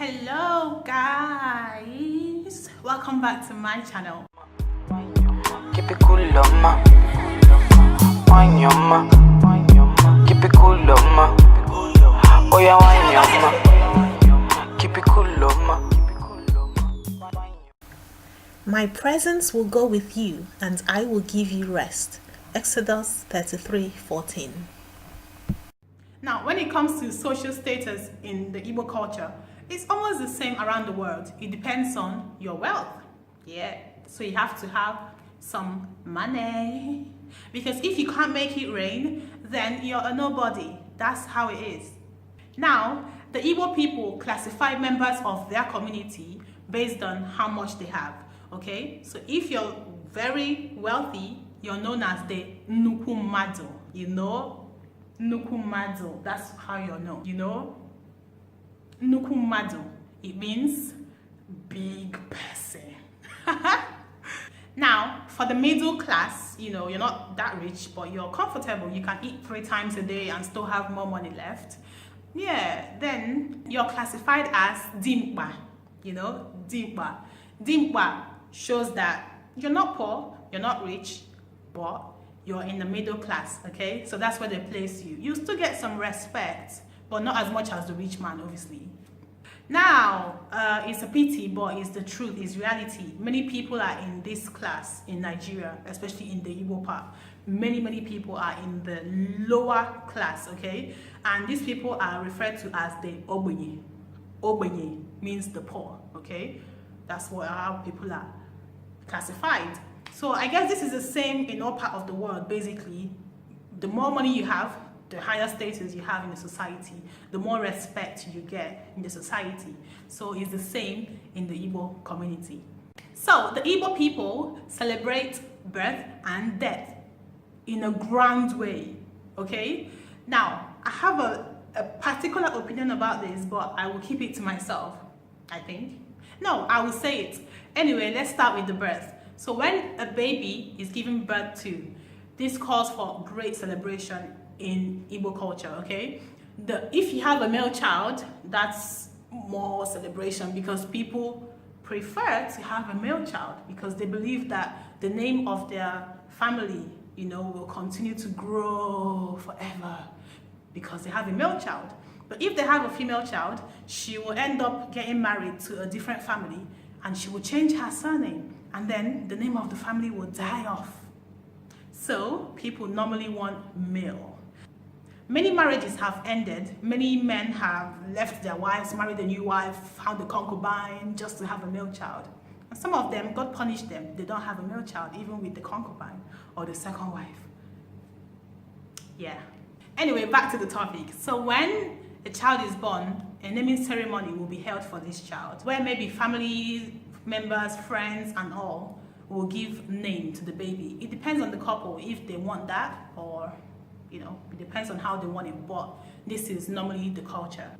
Hello guys, welcome back to my channel. Keep it cool, ma. Wine your ma. Keep it cool, ma. Oh yeah, wine your ma. Keep it cool, ma. My presence will go with you, and I will give you rest. Exodus 33:14. Now, when it comes to social status in the Igbo culture, it's almost the same around the world. It depends on your wealth. Yeah, so you have to have some money. Because if you can't make it rain, then you're a nobody. That's how it is. Now, the Igbo people classify members of their community based on how much they have. Okay, so if you're very wealthy, you're known as the Nnukwu Mmadụ. You know, Nnukwu Mmadụ. That's how you're known. You know, Nnukwu Mmadụ. It means big person. Now, for the middle class, you know, you're not that rich, but you're comfortable. You can eat 3 times a day and still have more money left. Yeah, then you're classified as Dimkpa. You know, Dimkpa. Dimkpa shows that you're not poor, you're not rich, but you're in the middle class, okay? So that's where they place you. You still get some respect, but not as much as the rich man, obviously. Now, it's a pity, but it's the truth, it's reality. Many people are in this class in Nigeria, especially in the Igbo part. Many people are in the lower class, okay? And these people are referred to as the Ogbenye. Ogbenye means the poor, okay? That's how people are classified. So I guess this is the same in all parts of the world. Basically, the more money you have, the higher status you have in the society, the more respect you get in the society. So it's the same in the Igbo community. So the Igbo people celebrate birth and death in a grand way, okay? Now, I have a particular opinion about this, but I will keep it to myself, I think. No, I will say it. Anyway, let's start with the birth. So when a baby is given birth to, this calls for great celebration in Igbo culture, okay? If you have a male child, that's more celebration because people prefer to have a male child because they believe that the name of their family, you know, will continue to grow forever because they have a male child. But if they have a female child, she will end up getting married to a different family and she will change her surname and then the name of the family will die off. So people normally want male. Many marriages have ended. Many men have left their wives, married a new wife, found a concubine just to have a male child. And some of them, God punished them. They don't have a male child, even with the concubine or the second wife. Yeah. Anyway, back to the topic. So when a child is born, a naming ceremony will be held for this child, where maybe family members, friends, and all will give name to the baby. It depends on the couple if they want that, or you know, it depends on how they want it, but this is normally the culture.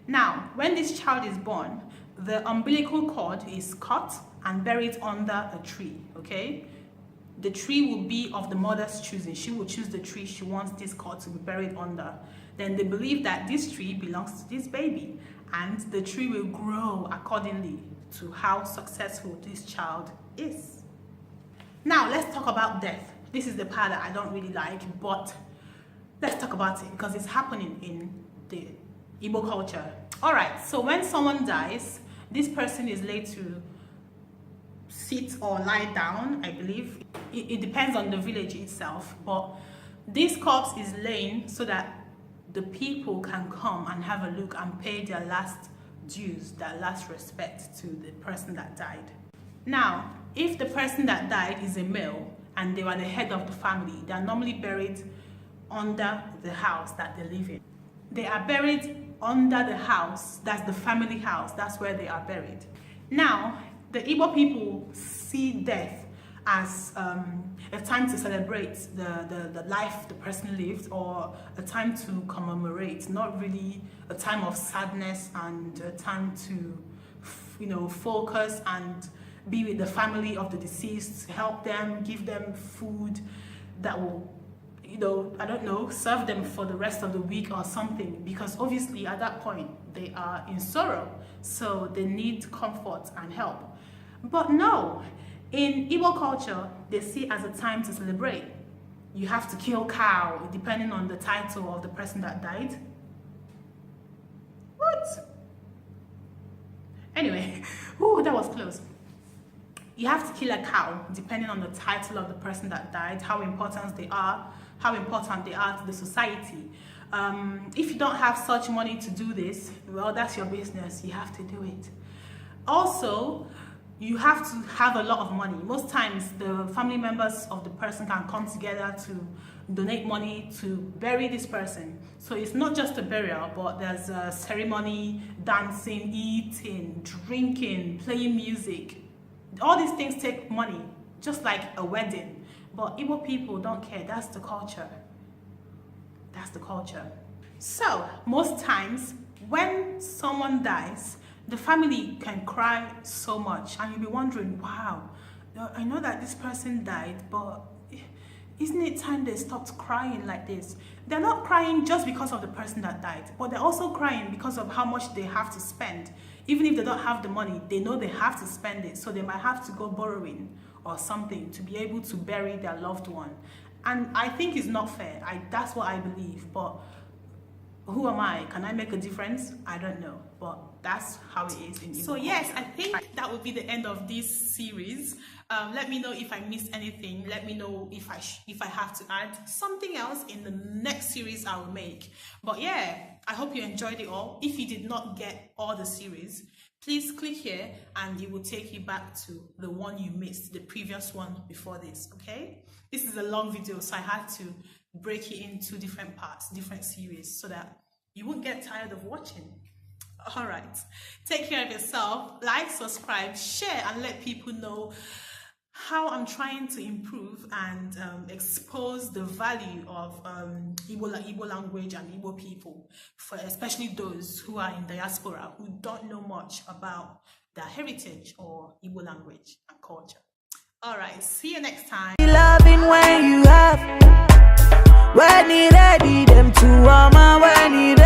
Now, when this child is born, the umbilical cord is cut and buried under a tree, okay? The tree will be of the mother's choosing. She will choose the tree she wants this cord to be buried under. Then they believe that this tree belongs to this baby and the tree will grow accordingly to how successful this child is. Now, let's talk about death. This is the part that I don't really like, but let's talk about it because it's happening in the Igbo culture. All right, so when someone dies, this person is laid to sit or lie down, I believe. It depends on the village itself, but this corpse is laying so that the people can come and have a look and pay their last dues, their last respect to the person that died. Now, if the person that died is a male and they were the head of the family, they are normally buried under the house that they live in. They are buried under the house, that's the family house, that's where they are buried. Now, the Igbo people see death as a time to celebrate the life the person lived, or a time to commemorate, not really a time of sadness and a time to, you know, focus and be with the family of the deceased, help them, give them food that will I don't know, serve them for the rest of the week or something, because obviously at that point they are in sorrow, so they need comfort and help. But no, in Igbo culture, they see it as a time to celebrate. You have to kill cow depending on the title of the person that died. What? Anyway, ooh, that was close. You have to kill a cow depending on the title of the person that died, how important they are to the society. If you don't have such money to do this, well, that's your business. You have to do it. Also, you have to have a lot of money. Most times, the family members of the person can come together to donate money to bury this person. So it's not just a burial, but there's a ceremony, dancing, eating, drinking, playing music. All these things take money, just like a wedding. But Igbo people don't care. That's the culture. That's the culture. So most times when someone dies, the family can cry so much, and you'll be wondering, wow, I know that this person died, but isn't it time they stopped crying like this? They're not crying just because of the person that died, but they're also crying because of how much they have to spend. Even if they don't have the money, they know they have to spend it, so they might have to go borrowing or something to be able to bury their loved one. And I think it's not fair. That's what I believe, but who am I? Can I make a difference? I don't know, but that's how it is in Igbo. So yes, I think that would be the end of this series. Let me know if I missed anything. Let me know if I have to add something else in the next series I will make. But yeah, I hope you enjoyed it all. If you did not get all the series, please click here and it will take you back to the one you missed, the previous one before this, okay? This is a long video, so I had to break it into different parts, different series, so that you won't get tired of watching. All right, take care of yourself, like, subscribe, share, and let people know how I'm trying to improve and expose the value of Igbo language and Igbo people, for especially those who are in diaspora who don't know much about their heritage or Igbo language and culture. All right, see you next time. Loving when you have, when it ready, them two when it